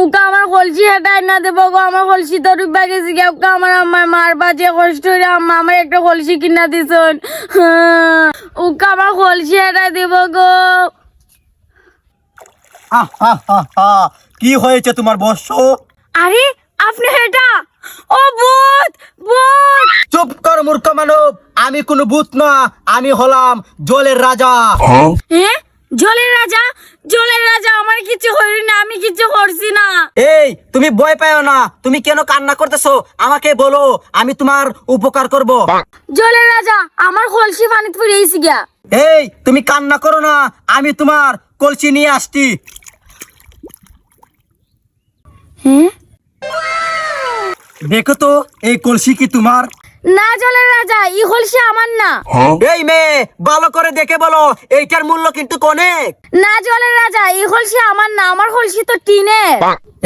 ওকে আমার কলসি হেঁটাই না দেবো গো, আমার কলসি তো ডুবা গেছি গে। ওকে আমার আম্মার মার বাজে কষ্ট হইলে আম্মা আমার একটা কলসি কিনা দিছন। ওকে আমার কলসি হেঁটাই দেবো গো। কি হয়েছে তোমার বর্ষ? আরে আপনি এটা, ও ভূত ভূত। চুপ কর মূর্খ মানব, আমি কোনো ভূত না, আমি হলাম জলের রাজা। হ্যাঁ জলের রাজা? জলের রাজা আমার কিছু হইল না, আমি কিছু করছি না। এই তুমি ভয় পাও না, তুমি কেন কান্না করতেছো আমাকে বলো, আমি তোমার উপকার করব। জলের রাজা আমার কলসি পানিতে পড়ে গেছি গিয়া। এই তুমি কান্না করো না, আমি তোমার কলসি নিয়ে আসছি। হ্যাঁ দেখো তো এই কলসি কি তোমার? না জলের রাজা, এই কলসি আমার না। এই মেয়ে ভালো করে দেখে বলো, এইটার মূল্য কিন্তু অনেক। না জলের রাজা, এই কলসি আমার না, আমার কলসি তো টিনের।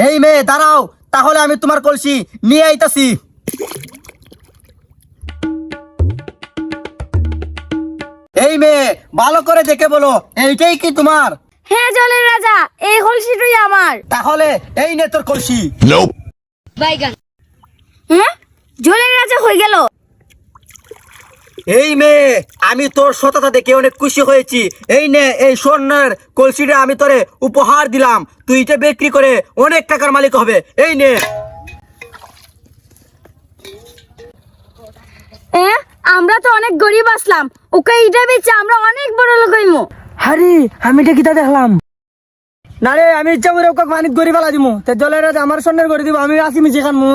এই মেয়ে দাঁড়াও, তাহলে আমি তোমার কলসি নিয়ে আইতাছি। এই মেয়ে ভালো করে দেখে বলো, এইটাই কি তোমার? হ্যাঁ জলের রাজা, এই কলসিটাই আমার। তাহলে এই নে তোর কলসি। হ্যাঁ জলের রাজা হয়ে গেল। এই মেয়ে আমি তোর সততা দেখে অনেক খুশি হয়েছি। এই নে এই স্বর্ণের কলসিটা আমি তোরে উপহার দিলাম, তুই এটা বিক্রি করে অনেক টাকার মালিক হবে। এই নে। হ্যাঁ আমরা তো অনেক গরিব আসলাম, ওকে এটা বেচে আমরা অনেক বড় লোক হইমু। আরে আমি এটা কিতা দেখলাম না রে, আমি ইচ্ছা করে ওকে পানিত গড়ি ফেলা দিমু, তে জলের রাজা আমার সন্ন্যার করে দিব, আমি আসি মিছি খানমু।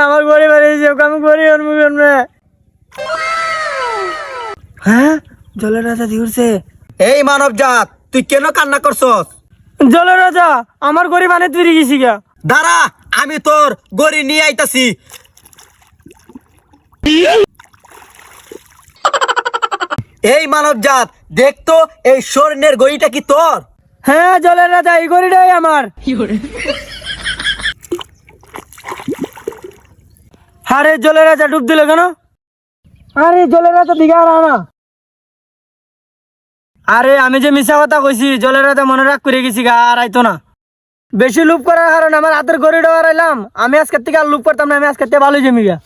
আমার গড়ি ফেলেছি, ওকে আমি গড়ি আনবো কেমনে? হ্যাঁ জলের রাজা দিউরছে। এই মানব জাত, তুই কেন কান্না করছস? জলের রাজা আমার গড়ি পানিত ফিরে গেছি গা। দাঁড়া, আমি তোর গড়ি নিয়ে আইতাছি। এই মানব জাত, দেখতো এই স্বর্ণের গড়িটা কি তোর? হ্যাঁ জলের রাজা এই গড়িটাই আমার। আরে জলের রাজা ডুব দিল কেন? আরে জলের রাজা দিঘা না। আরে আমি যে মিশা কথা কইছি, জলের রাজা মনে রাখ করে গেছি গা, আর আইতো না। বেশি লুপ করার কারণে আমার হাতের গড়িটা হারাইলাম। আমি আজকের থেকে আর লুপ করতাম না, আমি আজকের থেকে ভালোই জমি গা।